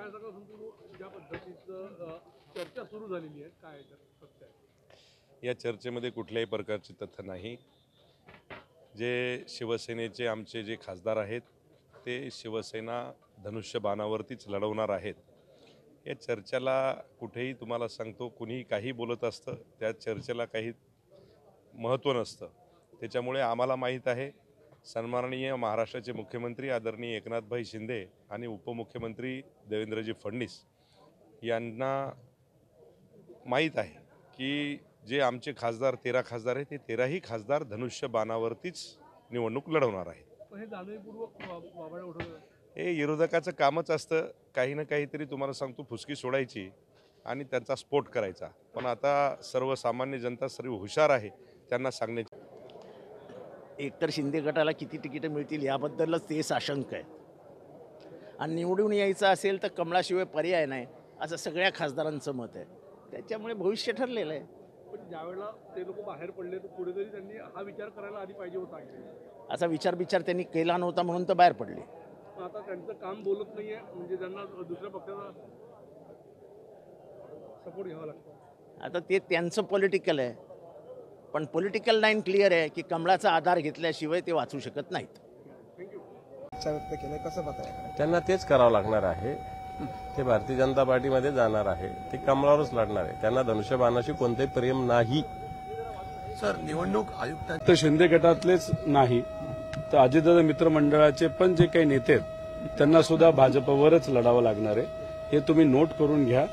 काय सगळं संपूर्ण ज्या पद्धतीचं चर्चा सुरू झालेली आहे, काय सत्य आहे? या चर्चेमध्ये कुठल्याही प्रकारचे तथ्य नाही. जे शिवसेनेचे आमचे जे खासदार आहेत ते शिवसेना धनुष्यबाणावरतीच लढवणार आहेत. या चर्चेला कुठेही तुम्हाला सांगतो कुणीही काही बोलत असतं, त्या चर्चेला काही महत्त्व नसतं. त्याच्यामुळे आम्हाला माहीत आहे सन्माननीय महाराष्ट्राचे मुख्यमंत्री आदरणीय एकनाथभाई शिंदे आणि उपमुख्यमंत्री देवेंद्रजी फडणवीस यांना माहीत आहे की जे आमचे खासदार 13 खासदार आहेत ते 13ही खासदार धनुष्यबाणावरतीच निवडणूक लढवणार आहेत. हे जाणीवपूर्वक वावड्या उठवलं हे विरोधकाचं कामच असतं, काही ना काहीतरी तुम्हाला सांगतो फुसकी सोडायची आणि त्यांचा स्फोट करायचा. पण आता सर्वसामान्य जनता सर्व हुशार आहे, त्यांना सांगण्याची. एकतर शिंदे गटाला किती तिकीटं मिळतील याबद्दलच ते साशंक आहे. आणि निवडून यायचं असेल तर कमळाशिवाय पर्याय नाही असं सगळ्या खासदारांचं मत आहे. त्याच्यामुळे भविष्य ठरलेलं आहे. पण ज्यावेळेला ते लोक बाहेर पडले तर कुठेतरी त्यांनी हा विचार करायला आधी पाहिजे होता. असा विचार त्यांनी केला नव्हता म्हणून तर बाहेर पडले. पण आता त्यांचं काम बोलत नाहीये, म्हणजे त्यांना दुसऱ्या पक्षाचा सपोर्ट घ्यावा लागतो. आता ते त्यांचं पॉलिटिकल आहे, पण पॉलिटिकल लाईन क्लिअर आहे की कमळाचा आधार घेतल्याशिवाय ते वाचू शकत नाहीत. व्यक्त केलं कसं बघायला त्यांना तेच करावं लागणार आहे. ते भारतीय जनता पार्टीमध्ये जाणार आहे, ते कमळावरच लढणार आहे. त्यांना धनुष्यबाणाशी कोणताही प्रेम नाही. सर, निवडणूक आयुक्त तर शिंदे गटातलेच नाही तर अजितदादा मित्रमंडळाचे पण जे काही नेते आहेत त्यांना सुद्धा भाजपवरच लढावं लागणार आहे. हे तुम्ही नोट करून घ्या.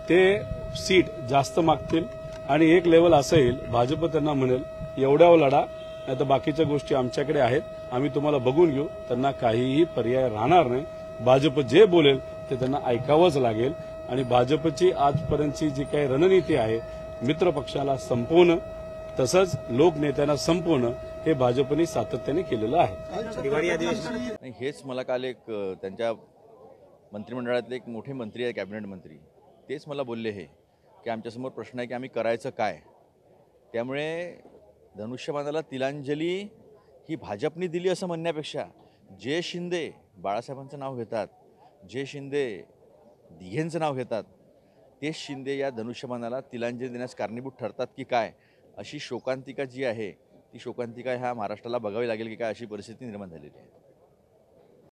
ते सीट जास्त मागतील आणि एक लेवल असं येईल भाजप त्यांना म्हणेल एवढ्यावर लढा, नाही तर बाकीच्या गोष्टी आमच्याकडे आहेत, आम्ही तुम्हाला बघून घेऊ. त्यांना काहीही पर्याय राहणार नाही. भाजप जे बोलेल ते त्यांना ऐकावंच लागेल. आणि भाजपची आजपर्यंतची जी काही रणनीती आहे मित्रपक्षाला संपवणं तसंच लोकनेत्यांना संपवणं हे भाजपने सातत्याने केलेलं आहे. हेच मला काल एक त्यांच्या मंत्रिमंडळातले एक मोठे मंत्री आहे, कॅबिनेट मंत्री, तेच मला बोलले हे की आमच्यासमोर प्रश्न आहे की आम्ही करायचं काय. त्यामुळे धनुष्यबाणाला तिलांजली ही भाजपने दिली असं म्हणण्यापेक्षा जे शिंदे बाळासाहेबांचं नाव घेतात, जे शिंदे दिघेंचं नाव घेतात, तेच शिंदे या धनुष्यबाणाला तिलांजली देण्यास कारणीभूत ठरतात की काय, अशी शोकांतिका जी आहे ती शोकांतिका ह्या महाराष्ट्राला बघावी लागेल की काय, अशी परिस्थिती निर्माण झालेली आहे.